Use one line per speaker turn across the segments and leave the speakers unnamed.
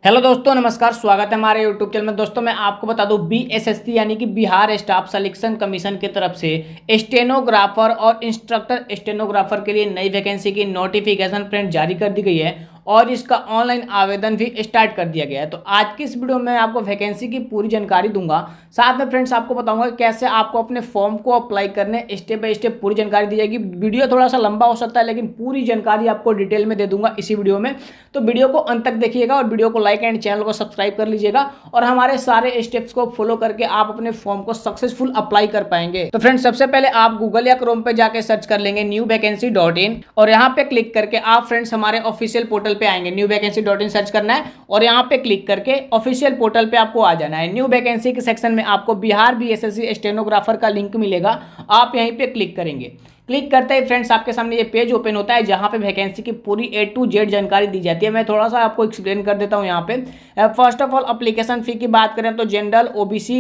Hello दोस्तों, नमस्कार। स्वागत है हमारे यूट्यूब चैनल में। दोस्तों मैं आपको बता दूं, बीएसएससी यानी कि बिहार स्टाफ सिलेक्शन कमीशन की तरफ से स्टेनोग्राफर और इंस्ट्रक्टर स्टेनोग्राफर के लिए नई वैकेंसी की नोटिफिकेशन प्रिंट जारी कर दी गई है और इसका ऑनलाइन आवेदन भी स्टार्ट कर दिया गया है। तो आज की इस वीडियो में आपको वैकेंसी की पूरी जानकारी दूंगा। साथ में फ्रेंड्स आपको बताऊंगा कि कैसे आपको अपने फॉर्म को अप्लाई करने, स्टेप बाय स्टेप पूरी जानकारी दी जाएगी। वीडियो थोड़ा सा लंबा हो सकता है लेकिन पूरी जानकारी आपको डिटेल में दे दूंगा इसी वीडियो में। तो वीडियो को अंत तक देखिएगा और वीडियो को लाइक एंड चैनल को सब्सक्राइब कर लीजिएगा और हमारे सारे स्टेप्स को फॉलो करके आप अपने फॉर्म को सक्सेसफुल अप्लाई कर पाएंगे। तो फ्रेंड्स सबसे पहले आप गूगल या क्रोम पे जाके सर्च कर लेंगे newvacancy.in और यहाँ पे क्लिक करके आप फ्रेंड्स हमारे ऑफिशियल पोर्टल पे आएंगे। newvacancy.in सर्च करना है और यहाँ पे क्लिक करके ऑफिशियल पोर्टल पे आपको आ जाना है। न्यू वैकेंसी के सेक्शन में आपको बिहार बीएसएससी स्टेनोग्राफर का लिंक मिलेगा, आप यहीं पे क्लिक करेंगे। क्लिक करते ही फ्रेंड्स आपके सामने ये पेज ओपन होता है जहां पे वैकेंसी की पूरी A to Z जानकारी दी जाती है। मैं थोड़ा सा आपको एक्सप्लेन कर देता हूं। यहाँ पे first of all application fee की बात करें तो जनरल, ओबीसी,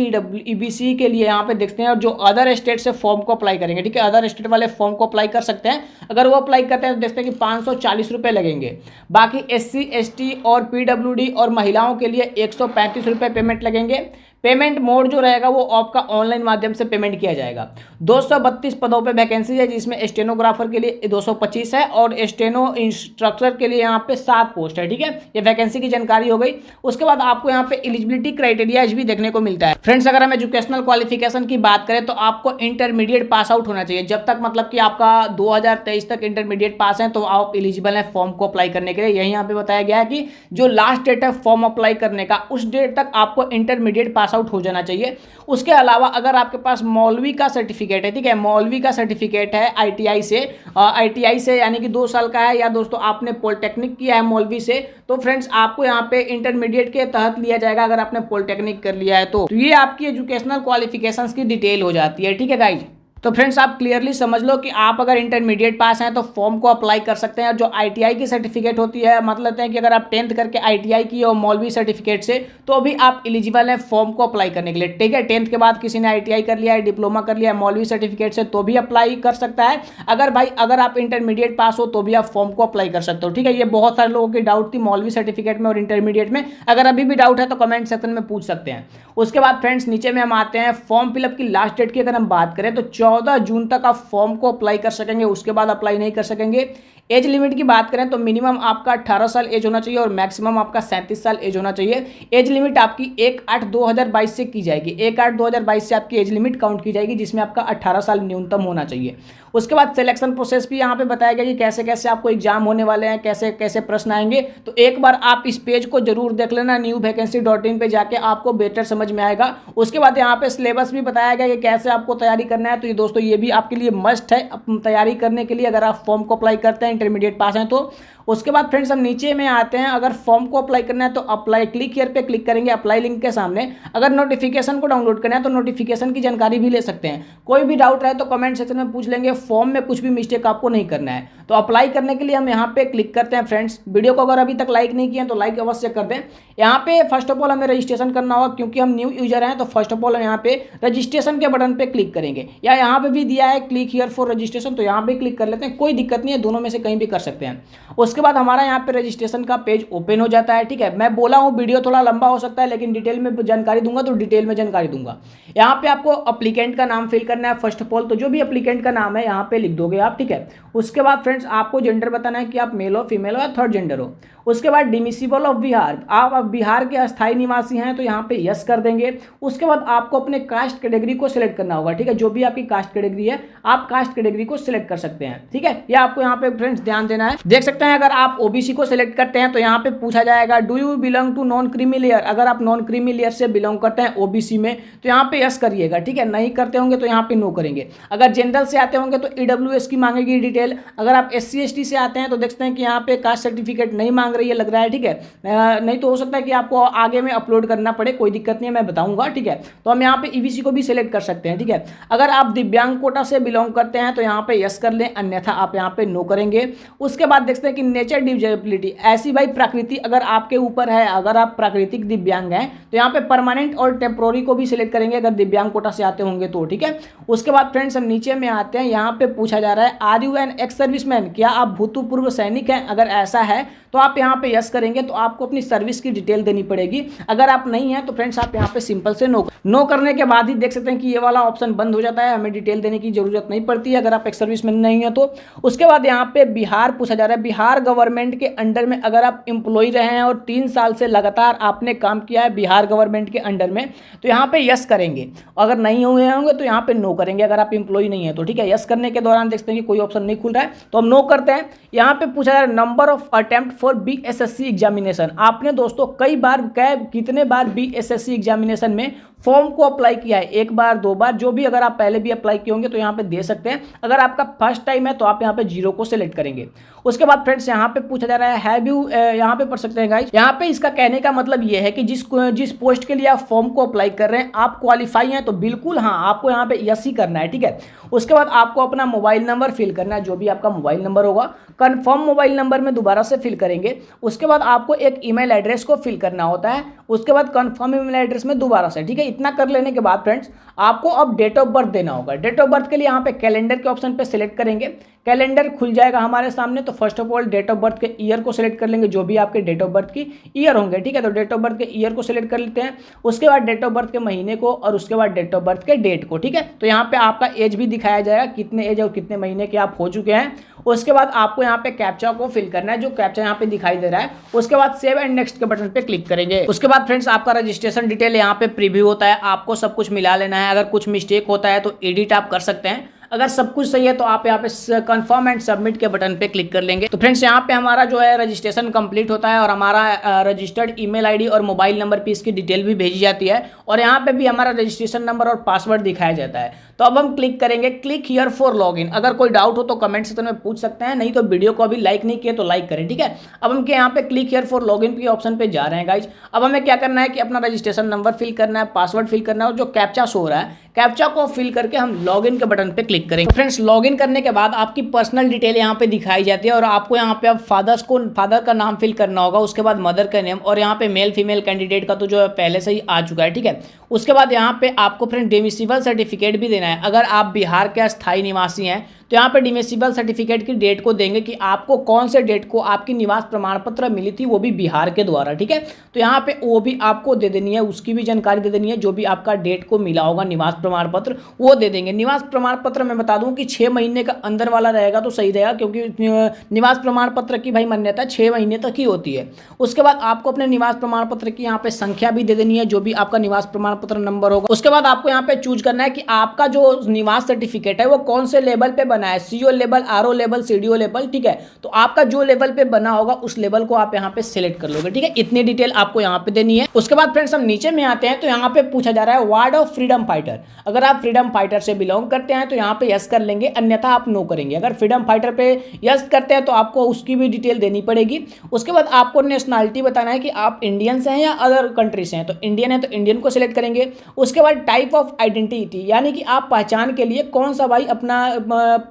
ईबीसी के लिए यहाँ पे देखते हैं और जो अदर स्टेट से फॉर्म को अप्लाई करेंगे, ठीक है, अदर स्टेट वाले फॉर्म को अप्लाई कर सकते हैं। अगर वो अप्लाई करते हैं तो देखते हैं कि 540 रुपये लगेंगे। बाकी SC ST और PWD और महिलाओं के लिए 135 रुपये पेमेंट लगेंगे। पेमेंट मोड जो रहेगा वो आपका ऑनलाइन माध्यम से पेमेंट किया जाएगा। 232 पदों पे वैकेंसी है जिसमें स्टेनोग्राफर के लिए 225 है और स्टेनो इंस्ट्रक्टर के लिए यहाँ पे 7 पोस्ट है। ठीक है, ये वैकेंसी की जानकारी हो गई। उसके बाद आपको यहाँ पे एलिजिबिलिटी क्राइटेरिया भी देखने को मिलता है। फ्रेंड्स अगर हम एजुकेशनल क्वालिफिकेशन की बात करें तो आपको इंटरमीडिएट पास आउट होना चाहिए। जब तक मतलब कि आपका 2023 तक इंटरमीडिएट पास है तो आप एलिजिबल हैं फॉर्म को अप्लाई करने के लिए। यही यहाँ पे बताया गया है कि जो लास्ट डेट है फॉर्म अप्लाई करने का, उस डेट तक आपको इंटरमीडिएट पास आउट हो जाना चाहिए। उसके अलावा अगर आपके पास मौलवी का सर्टिफिकेट है, ठीक है, मौलवी का सर्टिफिकेट है आईटीआई से यानी कि 2 साल का है, या दोस्तों आपने पॉलिटेक्निक किया है मौलवी से, तो फ्रेंड्स आपको यहाँ पे इंटरमीडिएट के तहत लिया जाएगा अगर आपने पॉलिटेक्निक कर लिया है तो ये आपकी एजुकेशनल क्वालिफिकेशंस की डिटेल हो जाती है। ठीक है गाइज, तो फ्रेंड्स आप क्लियरली समझ लो कि आप अगर इंटरमीडिएट पास हैं तो फॉर्म को अप्लाई कर सकते हैं। और जो आईटीआई की सर्टिफिकेट होती है, मतलब है कि अगर आप 10th करके आईटीआई की और मौलवी सर्टिफिकेट से, तो भी आप एलिजिबल हैं फॉर्म को अप्लाई करने के लिए। ठीक है, 10th के बाद किसी ने आईटीआई कर लिया है, डिप्लोमा कर लिया है मौलवी सर्टिफिकेट से, तो भी अप्लाई कर सकता है। अगर आप इंटरमीडिएट पास हो तो भी आप फॉर्म को अप्लाई कर सकते हो। ठीक है, ये बहुत सारे लोगों की डाउट थी मौलवी सर्टिफिकेट में और इंटरमीडिएट में। अगर अभी भी डाउट है तो कमेंट सेक्शन में पूछ सकते हैं। उसके बाद फ्रेंड्स नीचे में हम आते हैं फॉर्म फिलअप की लास्ट डेट की। अगर हम बात करें तो 14 जून तक आप फॉर्म को अप्लाई कर सकेंगे, उसके बाद अप्लाई नहीं कर सकेंगे। एज लिमिट की बात करें तो मिनिमम आपका 18 साल एज होना चाहिए और मैक्सिमम आपका 37 साल एज होना चाहिए। एज लिमिट आपकी 1/8/2022 से की जाएगी। 1/8/2022 से आपकी एज लिमिट काउंट की जाएगी जिसमें आपका 18 साल न्यूनतम होना चाहिए। उसके बाद सिलेक्शन प्रोसेस भी यहाँ पे बताया गया कि कैसे कैसे आपको एग्जाम होने वाले हैं, कैसे कैसे प्रश्न आएंगे। तो एक बार आप इस पेज को जरूर देख लेना, newvacancy.in पे जाके आपको बेटर समझ में आएगा। उसके बाद यहाँ पे सिलेबस भी बताया गया कि कैसे आपको तैयारी करना है। तो ये दोस्तों ये भी आपके लिए मस्ट है तैयारी करने के लिए अगर आप फॉर्म को अप्लाई करते हैं, इंटरमीडिएट पास हैं तो। उसके बाद फ्रेंड्स हम नीचे में आते हैं, अगर फॉर्म को अप्लाई करना है तो अप्लाई क्लिक हियर पे क्लिक करेंगे अप्लाई लिंक के सामने। अगर नोटिफिकेशन को डाउनलोड करना है तो नोटिफिकेशन की जानकारी भी ले सकते हैं। कोई भी डाउट रहे तो कमेंट सेक्शन में पूछ लेंगे। फॉर्म में कुछ भी मिस्टेक आपको नहीं करना है। तो अप्लाई करने के लिए हम यहाँ पे क्लिक करते हैं। फ्रेंड्स वीडियो को अगर अभी तक लाइक नहीं किए तो लाइक अवश्य कर दें। यहाँ पे फर्स्ट ऑफ ऑल हमें रजिस्ट्रेशन करना होगा क्योंकि हम न्यू यूजर हैं। तो फर्स्ट ऑफ ऑल हम यहाँ पे रजिस्ट्रेशन के बटन पे क्लिक करेंगे, या यहाँ पे भी दिया है क्लिक हियर फॉर रजिस्ट्रेशन, तो यहाँ पे क्लिक कर लेते हैं। कोई दिक्कत नहीं है, दोनों में से कहीं भी कर सकते हैं। उसके बाद हमारा यहाँ पे रजिस्ट्रेशन का पेज ओपन हो जाता है। ठीक है, मैं बोला हूँ वीडियो थोड़ा लंबा हो सकता है लेकिन डिटेल में जानकारी दूंगा तो डिटेल में जानकारी दूंगा। यहाँ पे आपको अप्लीकेंट का नाम फिल करना है फर्स्ट ऑफ ऑल, तो जो भी अप्लीकेंट का नाम है यहाँ पे लिख दोगे आप। ठीक है, उसके बाद फ्रेंड्स आपको जेंडर बताना है कि आप मेल हो, फीमेल हो या थर्ड जेंडर हो। उसके बाद डिमिसिबल ऑफ बिहार, आप बिहार के अस्थायी निवासी हैं तो यहाँ पे यस कर देंगे। उसके बाद आपको अपने कास्ट कैटेगरी को सिलेक्ट करना होगा। ठीक है, जो भी आपकी कास्ट कैटेगरी है आप कास्ट कैटेगरी को सिलेक्ट कर सकते हैं। ठीक है, ये आपको यहाँ पे फ्रेंड्स ध्यान देना है। देख सकते हैं अगर आप ओबीसी को सिलेक्ट करते हैं तो यहाँ पे पूछा जाएगा do you belong to non creamy layer. अगर आप नॉन क्रीमी लेयर से बिलोंग करते हैं ओबीसी में तो यहाँ पे यस करिएगा। ठीक है, नहीं करते होंगे तो यहाँ पे नो करेंगे। अगर जनरल से आते होंगे तो ईडब्ल्यूएस की मांगेगी डिटेल। अगर आप SC ST से आते हैं तो देखते हैं कि यहाँ पे कास्ट सर्टिफिकेट नहीं मांग रही है लग रहा है। ठीक है, नहीं तो हो सकता है कि आपको आगे में अपलोड करना पड़े, कोई दिक्कत नहीं है, मैं बताऊंगा। ठीक है, तो हम यहाँ पे ईबीसी को भी सिलेक्ट कर सकते हैं। ठीक है, अगर आप दिव्यांग कोटा से बिलोंग करते हैं तो यहाँ पे यस कर लें, अन्यथा आप यहाँ पे नो करेंगे। उसके बाद देखते हैं कि नेचर डिसेबिलिटी, ऐसी भाई प्रकृति अगर आपके ऊपर है, अगर आप प्राकृतिक दिव्यांग हैं तो यहाँ पे परमानेंट और टेम्पोररी को भी सिलेक्ट करेंगे अगर दिव्यांग कोटा से आते होंगे तो, ठीक है। उसके बाद फ्रेंड्स हम नीचे में आते हैं, यहाँ पे पूछा जा रहा है are you an ex serviceman, क्या आप भूतपूर्व सैनिक हैं? अगर ऐसा है तो आप यहाँ पे यस करेंगे, तो आपको अपनी सर्विस की डिटेल देनी पड़ेगी। अगर आप नहीं है तो फ्रेंड्स आप यहाँ पे सिंपल से नो करने के बाद ही देख सकते हैं कि ये वाला ऑप्शन बंद हो जाता है, हमें डिटेल देने की जरूरत नहीं पड़ती है अगर आप एक्स सर्विसमैन नहीं है तो। उसके बाद यहाँ पे बिहार पूछा जा रहा है, बिहार गवर्नमेंट के अंडर में अगर आप एम्प्लॉय रहे हैं और 3 साल से लगातार आपने काम किया है बिहार गवर्नमेंट के अंडर में, तो यहाँ पे यस करेंगे। अगर नहीं हुए होंगे तो यहाँ पे नो करेंगे अगर आप एम्प्लॉय नहीं है तो, ठीक है। यस करने के दौरान देखते हैं कि कोई ऑप्शन नहीं खुल रहा है तो हम नो करते हैं। यहाँ पे पूछा जा रहा है number of attempt for BSSC examination, आपने दोस्तों कई बार कितने बार बीएसएससी एग्जामिनेशन में फॉर्म को अप्लाई किया है, 1 बार 2 बार, जो भी अगर आप पहले भी अप्लाई किए होंगे तो यहाँ पे दे सकते हैं। अगर आपका फर्स्ट टाइम है तो आप यहाँ पे 0 को सिलेक्ट करेंगे। उसके बाद फ्रेंड्स यहाँ पे पूछा जा रहा है हैव यू, यहाँ पे पढ़ सकते हैं गाइस, यहाँ पे इसका कहने का मतलब ये है कि जिस पोस्ट के लिए आप फॉर्म को अप्लाई कर रहे हैं आप क्वालिफाई हैं तो बिल्कुल हाँ आपको यहाँ पे यस ही करना है, ठीक है। उसके बाद आपको अपना मोबाइल नंबर फिल करना है, जो भी आपका मोबाइल नंबर होगा कंफर्म मोबाइल नंबर में दोबारा से फिल करेंगे। उसके बाद आपको एक ईमेल एड्रेस को फिल करना होता है, उसके बाद कंफर्म ईमेल एड्रेस में दोबारा से, ठीक है। इतना कर लेने के बाद फ्रेंड्स आपको अब डेट ऑफ बर्थ देना होगा। डेट ऑफ बर्थ के लिए यहाँ पे कैलेंडर के ऑप्शन पे सिलेक्ट करेंगे, कैलेंडर खुल जाएगा हमारे सामने। तो first of all date of birth के ईयर को सिलेक्ट कर लेंगे, जो भी आपके डेट ऑफ बर्थ की ईयर होंगे, ठीक है। तो डेट ऑफ बर्थ के ईयर को सिलेक्ट कर लेते हैं, उसके बाद डेट ऑफ बर्थ के महीने को और उसके बाद डेट ऑफ बर्थ के डेट को, ठीक है। तो यहाँ पे आपका एज भी दिखाया जाएगा, कितने एज और कितने महीने के आप हो चुके हैं। उसके बाद आपको यहाँ पे कैप्चा को फिल करना है, जो कैप्चा यहाँ पे दिखाई दे रहा है। उसके बाद सेव एंड नेक्स्ट के बटन पे क्लिक करेंगे। उसके बाद फ्रेंड्स आपका रजिस्ट्रेशन डिटेल यहाँ पे प्रीव्यू होता है, आपको सब कुछ मिला लेना है। अगर कुछ मिस्टेक होता है तो एडिट आप कर सकते हैं, अगर सब कुछ सही है तो आप यहाँ पे कंफर्म एंड सबमिट के बटन पे क्लिक कर लेंगे। तो फ्रेंड्स यहाँ पे हमारा जो है रजिस्ट्रेशन कंप्लीट होता है और हमारा रजिस्टर्ड ईमेल आईडी और मोबाइल नंबर पे इसकी डिटेल भी भेजी जाती है और यहाँ पे भी हमारा रजिस्ट्रेशन नंबर और पासवर्ड दिखाया जाता है। तो अब हम क्लिक करेंगे क्लिक हियर फॉर लॉगिन। अगर कोई डाउट हो तो कमेंट सेक्शन में पूछ सकते हैं, नहीं तो वीडियो को अभी लाइक नहीं किए तो लाइक करें, ठीक है। अब हम यहाँ पे क्लिक हियर फॉर लॉगिन के ऑप्शन पे जा रहे हैं गाइज। अब हमें क्या करना है कि अपना रजिस्ट्रेशन नंबर फिल करना है, पासवर्ड फिल करना है और जो कैप्चा शो हो रहा है कैप्चा को फिल करके हम लॉगिन के बटन पे क्लिक करेंगे। फ्रेंड्स लॉगिन करने के बाद आपकी पर्सनल डिटेल यहाँ पे दिखाई जाती है और आपको यहाँ पे अब फादर का नाम फिल करना होगा, उसके बाद मदर का नेम और यहाँ पे मेल फीमेल कैंडिडेट का तो जो है पहले से ही आ चुका है, ठीक है। उसके बाद यहाँ पे आपको फ्रेंड डिमिसिबल सर्टिफिकेट भी देना है। अगर आप बिहार के अस्थायी निवासी हैं तो यहाँ पे डिमिसिबल सर्टिफिकेट की डेट को देंगे कि आपको कौन से डेट को आपकी निवास प्रमाण पत्र मिली थी, वो भी बिहार के द्वारा, ठीक है। तो यहाँ पे वो भी आपको दे देनी है, उसकी भी जानकारी दे देनी है, जो भी आपका डेट को मिला होगा निवास प्रमाण पत्र वो दे देंगे। निवास प्रमाण पत्र मैं बता दूं कि 6 महीने का अंदर वाला रहेगा तो सही रहेगा, क्योंकि निवास प्रमाण पत्र की भाई मान्यता 6 महीने तक ही होती है। उसके बाद आपको अपने निवास प्रमाण पत्र की यहाँ पे संख्या भी दे देनी है, जो भी आपका निवास प्रमाण पत्र नंबर होगा। उसके बाद आपको यहाँ पे चूज करना है कि आपका जो निवास सर्टिफिकेट है वो कौन से लेवल पे बना है, CO level, RO level, CDO level, ठीक है। तो आपका जो लेवल पे बना होगा उस लेवल को आप यहाँ पे सिलेक्ट कर लोगे, ठीक है। इतनी डिटेल आपको यहाँ पे देनी है। उसके बाद फ्रेंड्स हम नीचे में आते हैं तो यहाँ पे पूछा जा रहा है वार्ड ऑफ फ्रीडम फाइटर। अगर आप फ्रीडम फाइटर से बिलोंग करते हैं तो यहाँ पे यस कर लेंगे, अन्यथा आप नो करेंगे। अगर फ्रीडम फाइटर पे यस करते हैं तो आपको उसकी भी डिटेल देनी पड़ेगी। उसके बाद आपको नेशनलिटी बताना है कि आप इंडियन से हैं या अदर कंट्री से हैं। तो इंडियन है तो इंडियन को सिलेक्ट करेंगे। उसके बाद टाइप ऑफ आइडेंटिटी, यानी कि आप पहचान के लिए कौन सा भाई अपना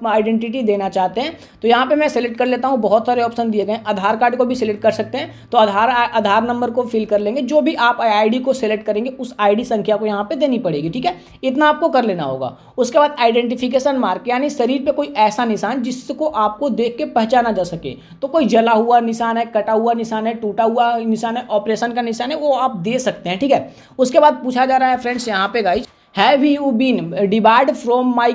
आइडेंटिटी देना चाहते हैं। तो यहाँ पे मैं सिलेक्ट कर लेता हूँ, बहुत सारे ऑप्शन दिए गए। आधार कार्ड को भी सिलेक्ट कर सकते हैं, तो आधार नंबर को फिल कर लेंगे। जो भी आप आईडी को सिलेक्ट करेंगे उस आईडी संख्या को यहाँ पे देनी पड़ेगी, ठीक है। इतना आपको कर लेना होगा। उसके बाद आइडेंटिफिकेशन मार्क, यानी शरीर पे कोई ऐसा निशान जिसको आपको देख के पहचाना जा सके। तो कोई जला हुआ निशान है, कटा हुआ निशान है, टूटा हुआ निशान है, ऑपरेशन का निशान है, वो आप दे सकते हैं, ठीक है। उसके बाद पूछा जा रहा है फ्रेंड्स यहाँ पे guys, have you been debarred from my,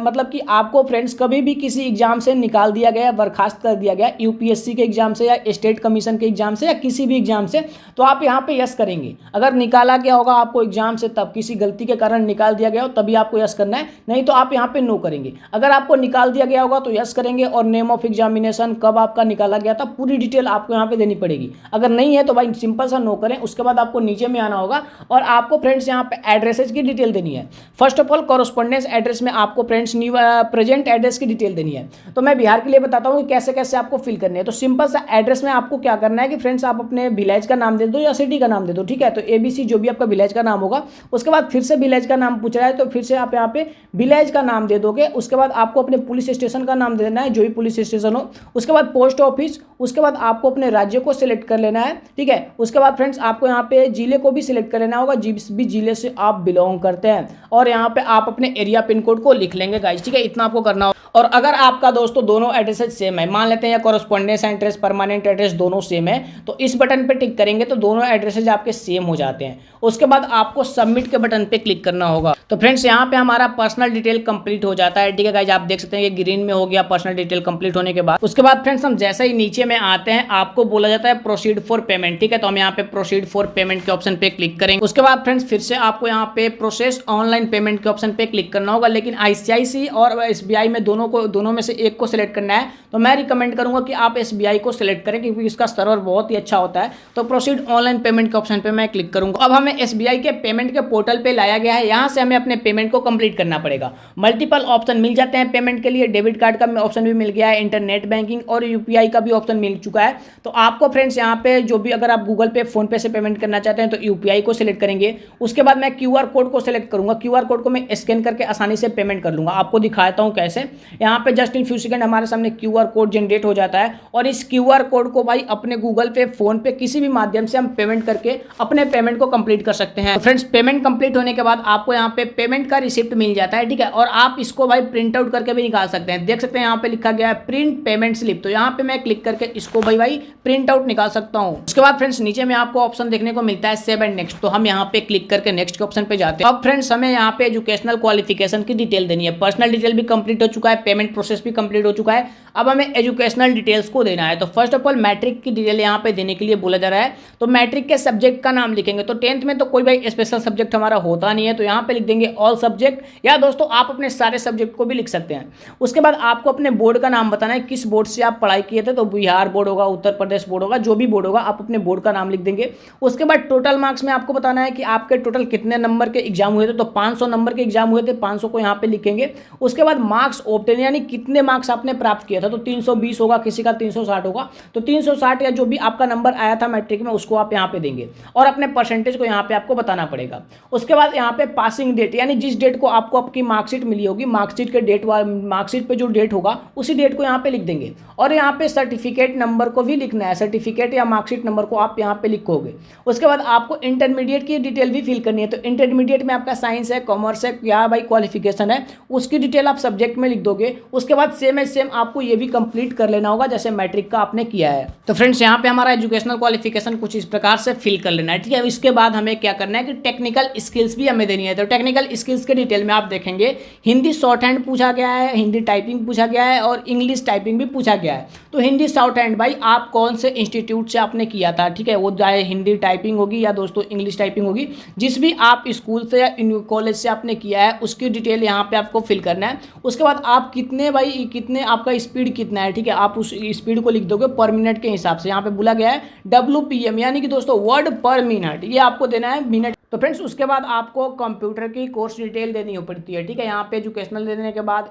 मतलब कि आपको फ्रेंड्स कभी भी किसी एग्जाम से निकाल दिया गया, बर्खास्त कर दिया गया, यूपीएससी के एग्जाम से या स्टेट कमीशन के एग्जाम से या किसी भी एग्जाम से, तो आप यहाँ पे यस करेंगे। अगर निकाला गया होगा आपको एग्जाम से, तब किसी गलती के कारण निकाल दिया गया हो तभी आपको यस करना है, नहीं तो आप यहाँ पे नो करेंगे। अगर आपको निकाल दिया गया होगा तो यस करेंगे और नेम ऑफ एग्जामिनेशन, कब आपका निकाला गया था, पूरी डिटेल आपको यहाँ पे देनी पड़ेगी। अगर नहीं है तो भाई सिंपल सा नो करें। उसके बाद आपको नीचे में आना होगा और आपको फ्रेंड्स यहाँ पे एड्रेसेज की डिटेल डिटेल देनी है। First of all correspondence address में आपको फ्रेंड्स न्यू प्रेजेंट एड्रेस की डिटेल देनी है। तो मैं बिहार के लिए बताता हूँ कि कैसे कैसे आपको फिल करनी है। तो सिंपल सा एड्रेस में आपको क्या करना है कि फ्रेंड्स आप अपने विलेज का नाम दे दो या सिटी का नाम दे दो, ठीक है। तो ABC जो भी आपका विलेज का नाम होगा, उसके बाद फिर से विलेज का नाम पूछ रहा है तो फिर से आप यहाँ पे विलेज का नाम दे दोगे। उसके बाद आपको अपने पुलिस स्टेशन का नाम दे देना है, जो भी पुलिस स्टेशन हो। उसके बाद पोस्ट ऑफिस, उसके बाद आपको अपने राज्य को सिलेक्ट कर लेना है, ठीक है। उसके बाद फ्रेंड्स आपको यहाँ पे जिले को भी सिलेक्ट कर लेना होगा, जिस भी जिले से आप बिलोंग करते हैं। और यहाँ पे आप अपने एरिया पिन कोड को लिख लेंगे गाइस, ठीक है। इतना आपको करना होगा। और अगर आपका दोस्तों दोनों एड्रेसेज सेम है, मान लेते हैं या कॉरस्पॉन्डेंस एड्रेस परमानेंट एड्रेस दोनों सेम है, तो इस बटन पे टिक करेंगे तो दोनों एड्रेसेज आपके सेम हो जाते हैं। उसके बाद आपको सबमिट के बटन पे क्लिक करना होगा। तो फ्रेंड्स यहाँ पे हमारा पर्सनल डिटेल कंप्लीट हो जाता है, ठीक है गाइस। आप देख सकते हैं ये ग्रीन में हो गया पर्सनल डिटेल कंप्लीट होने के बाद। उसके बाद फ्रेंड्स हम जैसे ही नीचे में आते हैं आपको बोला जाता है प्रोसीड फॉर पेमेंट, ठीक है। तो हम यहाँ पे प्रोसीड फॉर पेमेंट के ऑप्शन पे क्लिक करेंगे। उसके बाद फ्रेंड्स फिर से आपको यहाँ पे प्रोसेस ऑनलाइन पेमेंट के ऑप्शन पे क्लिक करना होगा, लेकिन ICICI और SBI में दोनों में से एक को सिलेक्ट करना है। तो मैं रिकमेंड करूंगा कि आप SBI को सिलेक्ट करें, क्योंकि इसका सर्वर बहुत ही अच्छा होता है। तो प्रोसीड ऑनलाइन पेमेंट के ऑप्शन पे मैं क्लिक करूंगा। अब हमें SBI के पेमेंट के पोर्टल पे लाया गया है, यहाँ से हमें अपने पेमेंट को कंप्लीट करना पड़ेगा। मल्टीपल ऑप्शन मिल जाते हैं पेमेंट के लिए, डेबिट कार्ड का ऑप्शन भी मिल गया है, इंटरनेट बैंकिंग और UPI का भी ऑप्शन मिल चुका है। तो आपको फ्रेंड्स यहाँ पे जो भी, अगर आप गूगल पे फोन पे से पेमेंट करना चाहते हैं तो UPI को सिलेक्ट करेंगे। उसके बाद मैं QR कोड को सिलेक्ट करूंगा। QR कोड को मैं स्कैन करके आसानी से पेमेंट कर लूंगा। आपको दिखाता हूँ कैसे। यहाँ पे जस्ट इन फ्यू सेकंड हमारे सामने QR कोड जनरेट हो जाता है, और इस QR कोड को भाई अपने गूगल पे, फोन पे, किसी भी माध्यम से हम पेमेंट करके अपने पेमेंट को कंप्लीट कर सकते हैं। फ्रेंड्स पेमेंट कंप्लीट होने के बाद आपको यहाँ पे पेमेंट का रिसिप्ट मिल जाता है, ठीक है। और आप इसको भाई प्रिंट आउट करके भी निकाल सकते हैं। देख सकते हैं यहाँ पे लिखा गया है प्रिंट पेमेंट स्लिप। तो यहाँ पे मैं क्लिक करके इसको भाई प्रिंट आउट निकाल सकता हूँ। उसके बाद फ्रेंड्स नीचे में आपको ऑप्शन देखने को मिलता है सेव एंड नेक्स्ट। तो हम यहाँ पे क्लिक करके नेक्स्ट के ऑप्शन पे जाते हैं। अब फ्रेंड्स हमें यहाँ पे एजुकेशनल क्वालिफिकेशन की डिटेल देनी है। पर्सनल डिटेल भी कंप्लीट हो चुका है, पेमेंट प्रोसेस भी कंप्लीट हो चुका है। अब हमें एजुकेशनल डिटेल्स को देना है। तो फर्स्ट ऑफ ऑल मैट्रिक की डिटेल यहाँ पे देने के लिए बोला जा रहा है। तो मैट्रिक के सब्जेक्ट का नाम लिखेंगे। तो 10th में तो कोई भाई स्पेशल सब्जेक्ट हमारा होता नहीं है, तो यहाँ पे लिख देंगे ऑल सब्जेक्ट, या दोस्तों आप अपने सारे सब्जेक्ट को भी लिख सकते हैं। उसके बाद आपको अपने बोर्ड का नाम बताना है, किस बोर्ड से आप पढ़ाई किए थे। तो बिहार बोर्ड होगा, उत्तर प्रदेश बोर्ड होगा, जो भी बोर्ड होगा आप अपने बोर्ड का नाम लिख देंगे। उसके बाद टोटल मार्क्स में आपको बताना है कि आपके टोटल कितने नंबर के एग्जाम हुए थे। तो 500 नंबर के एग्जाम हुए थे, 500 को यहाँ पे लिखेंगे। उसके बाद मार्क्स ऑब्टेन, यानी कितने मार्क्स आपने प्राप्त किया था। तो 320 होगा, किसी का 360 होगा। तो 360 या जो भी आपका नंबर आया था मैट्रिक में, उसको आप यहाँ पे देंगे, और अपने परसेंटेज को यहाँ पे आपको बताना पड़ेगा। उसके बाद यहाँ पे पासिंग डेट, यानी जिस डेट को आपको आपकी मार्कशीट मिली होगी, मार्कशीट के डेट, मार्कशीट पे जो डेट होगा उसी डेट को यहाँ पे लिख देंगे। और यहाँ पे सर्टिफिकेट नंबर को भी लिखना है, सर्टिफिकेट या मार्कशीट नंबर को आप यहाँ पे लिखोगे। उसके बाद आपको इंटरमीडिएट की डिटेल भी फिल करनी है। तो इंटरमीडिएट में आपका साइंस है, कॉमर्स है, क्या भाई क्वालिफिकेशन है, उसकी डिटेल आप सब्जेक्ट में लिख दोगे। उसके बाद सेम आपको ये भी कंप्लीट कर लेना होगा जैसे मैट्रिक का आपने किया है। तो फ्रेंड्स यहाँ पे हमारा एजुकेशनल क्वालिफिकेशन कुछ इस प्रकार से फिल कर लेना है, ठीक है। इसके बाद हमें क्या करना है कि टेक्निकल स्किल्स भी हमें देनी है। तो टेक्निकल स्किल्स के डिटेल में आप देखेंगे हिंदी शॉर्ट हैंड पूछा गया है, हिंदी टाइपिंग पूछा गया है, और इंग्लिश टाइपिंग भी पूछा गया है। तो हिंदी शॉर्ट हैंड भाई आप कौन से इंस्टीट्यूट से आपने किया था, ठीक है। वो चाहे हिंदी टाइपिंग होगी या दोस्तों इंग्लिश टाइपिंग होगी, जिस भी आप स्कूल से या कॉलेज से आपने किया है उसकी डिटेल यहाँ पे आपको फिल करना है। उसके बाद आप कितने आपका स्पीड कितना है, ठीक है। आप उस स्पीड को लिख दोगे पर मिनट के हिसाब से। यहाँ पे बोला गया है WPM, यानी कि दोस्तों वर्ड पर मिनट, ये आपको देना है मिनट। तो फ्रेंड्स उसके बाद आपको कंप्यूटर की कोर्स डिटेल देनी पड़ती है, ठीक है। यहाँ पे एजुकेशनल देने के बाद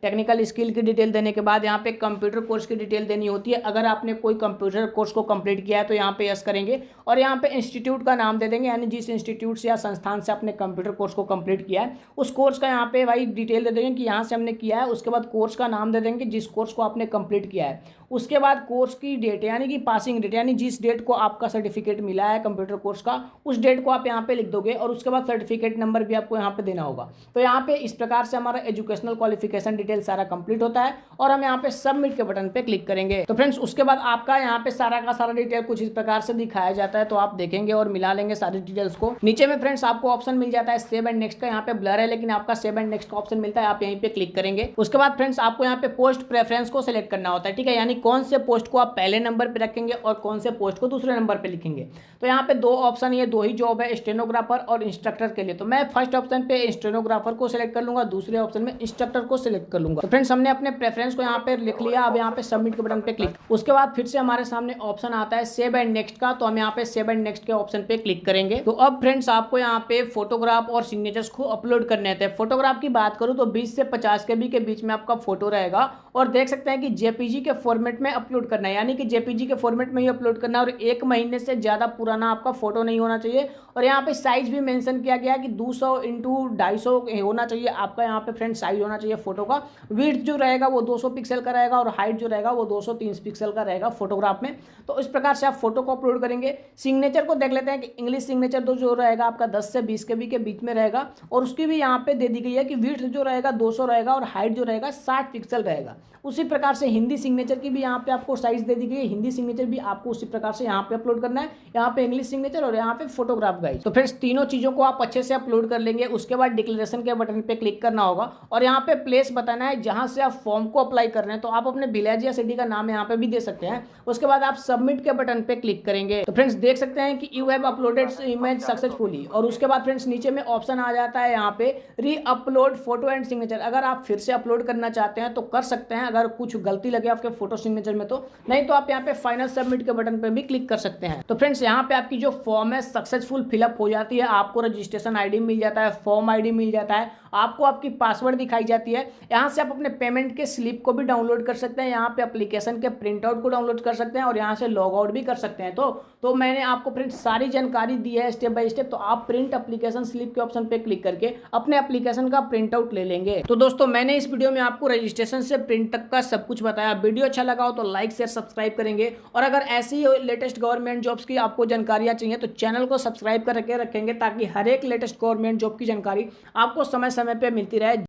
टेक्निकल स्किल की डिटेल देने के बाद यहाँ पे कंप्यूटर कोर्स की डिटेल देनी होती है। अगर आपने कोई कंप्यूटर कोर्स को कंप्लीट किया है तो यहाँ पे यस करेंगे, और यहाँ पे इंस्टीट्यूट का नाम दे देंगे, यानी जिस इंस्टीट्यूट से या संस्थान से आपने कंप्यूटर कोर्स को कंप्लीट किया है उस कोर्स का यहाँ पे भाई डिटेल दे देंगे कि यहाँ से हमने किया है। उसके बाद कोर्स का नाम दे देंगे जिस कोर्स को आपने कंप्लीट किया है। उसके बाद कोर्स की डेट, यानी कि पासिंग डेट, यानी जिस डेट को आपका सर्टिफिकेट मिला है कंप्यूटर कोर्स का, उस डेट को आप यहाँ पे लिख दोगे। और उसके बाद सर्टिफिकेट नंबर भी आपको यहाँ पे देना होगा। तो यहाँ पे इस प्रकार से हमारा एजुकेशनल क्वालिफिकेशन डिटेल सारा कंप्लीट होता है, और हम यहाँ पे सबमिट के बटन पे क्लिक करेंगे। तो फ्रेंड्स उसके बाद आपका यहाँ पे सारा का सारा डिटेल कुछ इस प्रकार से दिखाया जाता है। तो आप देखेंगे और मिला लेंगे सारी डिटेल्स को। नीचे में फ्रेंड्स आपको ऑप्शन मिल जाता है सेव एंड नेक्स्ट का। यहाँ पे ब्लर है, लेकिन आपका सेव एंड नेक्स्ट का ऑप्शन मिलता है, आप यहीं पे क्लिक करेंगे। उसके बाद फ्रेंड्स आपको यहाँ पे पोस्ट प्रेफरेंस को सिलेक्ट करना होता है, ठीक है। यानी कौन से पोस्ट को आप पहले नंबर पे रखेंगे और कौन से पोस्ट को दूसरे नंबर पे लिखेंगे। तो यहाँ पे दो ऑप्शन, ये दो ही जो जॉब है स्टेनोग्राफर और इंस्ट्रक्टर के लिए। तो मैं फर्स्ट ऑप्शन पे स्टेनोग्राफर को सिलेक्ट कर लूंगा, दूसरे ऑप्शन में इंस्ट्रक्टर को सिलेक्ट कर लूंगा। तो फ्रेंड्स हमने अपने प्रेफरेंस को यहाँ पे लिख लिया। अब यहाँ पे सबमिट के बटन पे क्लिक, उसके बाद फिर से हमारे सामने ऑप्शन आता है सेव एंड नेक्स्ट का। तो हम यहाँ पे सेव एंड नेक्स्ट के ऑप्शन पे क्लिक करेंगे। तो अब फ्रेंड्स आपको यहाँ पे फोटोग्राफ और सिग्नेचर्स को अपलोड करने थे। फोटोग्राफ की बात करूँ तो 20 से 50 KB के बीच में आपका फोटो रहेगा और देख सकते हैं कि जेपीजी के फॉर्मेट में अपलोड करना है, यानी कि जेपीजी के फॉर्मेट में ही अपलोड करना है और 1 महीने से ज़्यादा पुराना आपका फोटो नहीं होना चाहिए। और यहाँ पे साइज भी मेंशन किया गया कि 200 × 250 होना चाहिए आपका यहाँ पे फ्रेंड साइज होना चाहिए फोटो का। विड्थ जो रहेगा वो 200 पिक्सल का रहेगा और हाइट जो रहेगा वो 230 पिक्सल का रहेगा फोटोग्राफ में। तो इस प्रकार से आप फोटो को अपलोड करेंगे। सिग्नेचर को देख लेते हैं कि इंग्लिश सिग्नेचर जो रहेगा आपका 10 से 20 KB के बीच में रहेगा और उसकी भी यहाँ पे दे दी गई है कि विड्थ जो रहेगा 200 रहेगा और हाइट जो रहेगा 60 पिक्सल रहेगा। उसी प्रकार से हिंदी सिग्नेचर की भी यहाँ पे आपको साइज दे दी गई है। हिंदी सिग्नेचर भी आपको उसी प्रकार से यहाँ पे अपलोड करना है, यहाँ पे इंग्लिश सिग्नेचर और यहाँ पे फोटोग्राफ गाइस। तो फ्रेंड्स तीनों चीजों को आप अच्छे से अपलोड कर लेंगे। उसके बाद डिक्लेरेशन के बटन पे क्लिक करना होगा और यहाँ पे प्लेस बताना है जहाँ से आप फॉर्म को अप्लाई कर रहे हैं। तो आप अपने विलेज या सिटी का नाम यहाँ पे भी दे सकते हैं। उसके बाद आप सबमिट के बटन पे क्लिक करेंगे। तो फ्रेंड्स देख सकते हैं कि you have uploaded image successfully और उसके बाद फ्रेंड्स नीचे में ऑप्शन आ जाता है यहाँ पे री अपलोड फोटो एंड सिग्नेचर। अगर आप फिर से अपलोड करना चाहते हैं तो कर सकते हैं, अगर कुछ गलती लगे आपके फोटो सिग्नेचर में तो, नहीं तो आप यहाँ पे फाइनल सबमिट के बटन पे भी क्लिक कर सकते हैं। तो फ्रेंड्स यहाँ पे आपकी जो फॉर्म है सक्सेसफुल फिलअप हो जाती है। आपको रजिस्ट्रेशन आईडी मिल जाता है, फॉर्म आईडी मिल जाता है, आपको आपकी पासवर्ड दिखाई जाती है। यहाँ से आप अपने पेमेंट के स्लिप को भी डाउनलोड कर सकते हैं, यहाँ पे एप्लीकेशन के प्रिंट आउट को डाउनलोड कर सकते हैं और यहाँ से लॉग आउट भी कर सकते हैं। तो मैंने आपको फ्रेंड्स सारी जानकारी दी है स्टेप बाय स्टेप। तो आप प्रिंट एप्लीकेशन स्लिप के ऑप्शन पे क्लिक करके अपने एप्लीकेशन का प्रिंट आउट ले लेंगे। तो दोस्तों मैंने इस वीडियो में आपको रजिस्ट्रेशन से प्रिंट तक का सब कुछ बताया। वीडियो अच्छा लगा हो तो लाइक शेयर सब्सक्राइब करेंगे और अगर ऐसी लेटेस्ट गवर्नमेंट जॉब्स की आपको जानकारियां चाहिए तो चैनल को सब्सक्राइब करके रखेंगे ताकि हर एक लेटेस्ट गवर्नमेंट जॉब की जानकारी आपको समय समय पे मिलती रहे।